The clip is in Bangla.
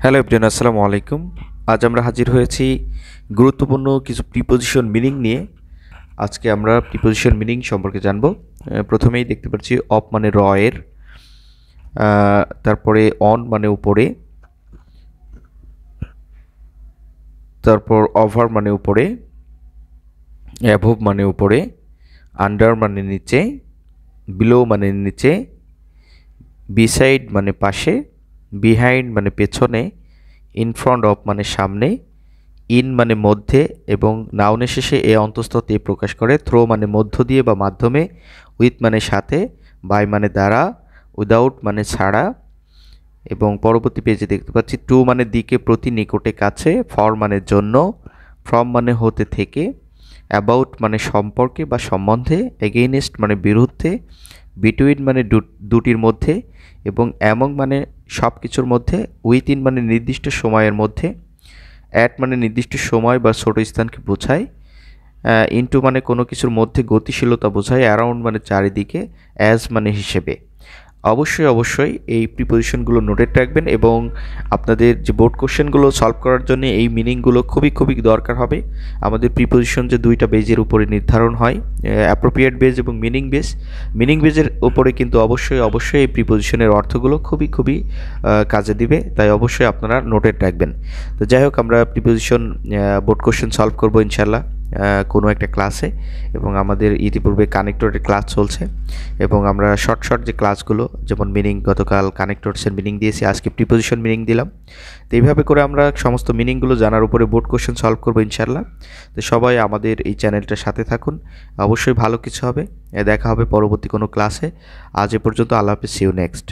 হ্যালো এভরিওয়ান, আসসালামু আলাইকুম। আজ আমরা হাজির হয়েছি গুরুত্বপূর্ণ কিছু প্রিপোজিশন মিনিং নিয়ে। আজকে আমরা প্রিপোজিশন মিনিং সম্পর্কে জানব। প্রথমেই দেখতে পাচ্ছি অফ মানে রয়ের, তারপরে অন মানে উপরে, তারপর ওভার মানে উপরে, অ্যাভব মানে উপরে, আন্ডার মানে নিচে, বিলো মানে নিচে, বিসাইড মানে পাশে, বিহাইন্ড মানে পেছনে, ইন ফ্রন্ট অফ মানে সামনে, ইন মানে মধ্যে এবং নাউনের শেষে এ অন্তঃস্থ তে প্রকাশ করে, থ্রো মানে মধ্য দিয়ে বা মাধ্যমে, উইথ মানে সাথে, বাই মানে দ্বারা, উইদাউট মানে ছাড়া। এবং পরবর্তী পেজে দেখতে পাচ্ছি টু মানে দিকে, প্রতি, নিকটে, কাছে, ফর মানে জন্য, ফ্রম মানে হতে থেকে, অ্যাবাউট মানে সম্পর্কে বা সম্বন্ধে, এগেইনস্ট মানে বিরুদ্ধে, বিটুইন মানে দুটির মধ্যে এবং অ্যামং মানে সব কিছুর মধ্যে, উইথিন মানে নির্দিষ্ট সময়ের মধ্যে, অ্যাট মানে নির্দিষ্ট সময় বা ছোট স্থানকে বোঝায়, ইনটু মানে কোনো কিছুর মধ্যে গতিশীলতা বোঝায়, অ্যারাউন্ড মানে চারিদিকে, অ্যাজ মানে হিসেবে। অবশ্যই এই প্রিপোজিশনগুলো নোটেড রাখবেন এবং আপনাদের যে বোর্ড কোশ্চেনগুলো সলভ করার জন্য এই মিনিংগুলো খুবই দরকার হবে। আমাদের প্রিপোজিশন যে দুইটা বেজের উপরে নির্ধারণ হয়, অ্যাপ্রোপ্রিয়েট বেজ এবং মিনিং বেজের উপরে কিন্তু অবশ্যই এই প্রিপোজিশনের অর্থগুলো খুবই কাজে দিবে, তাই অবশ্যই আপনারা নোটেড রাখবেন। তো যাই হোক, আমরা প্রিপোজিশন বোর্ড কোশ্চেন সলভ করবো ইনশাল্লাহ কোনো একটা ক্লাসে, এবং আমাদের ইতিপূর্বে কানেক্টরের ক্লাস চলছে এবং আমরা শর্ট যে ক্লাসগুলো, যেমন মিনিং, গতকাল কানেক্টরসের মিনিং দিয়েছি, আজকে প্রিপোজিশন মিনিং দিলাম। তো এইভাবে করে আমরা সমস্ত মিনিংগুলো জানার উপরে বোর্ড কোশ্চেন সলভ করবো ইনশাল্লাহ। তো সবাই আমাদের এই চ্যানেলটার সাথে থাকুন, অবশ্যই ভালো কিছু হবে। দেখা হবে পরবর্তী কোনো ক্লাসে। আজ এ পর্যন্ত, আল্লাহ হাফেজ, সি ইউ নেক্সট।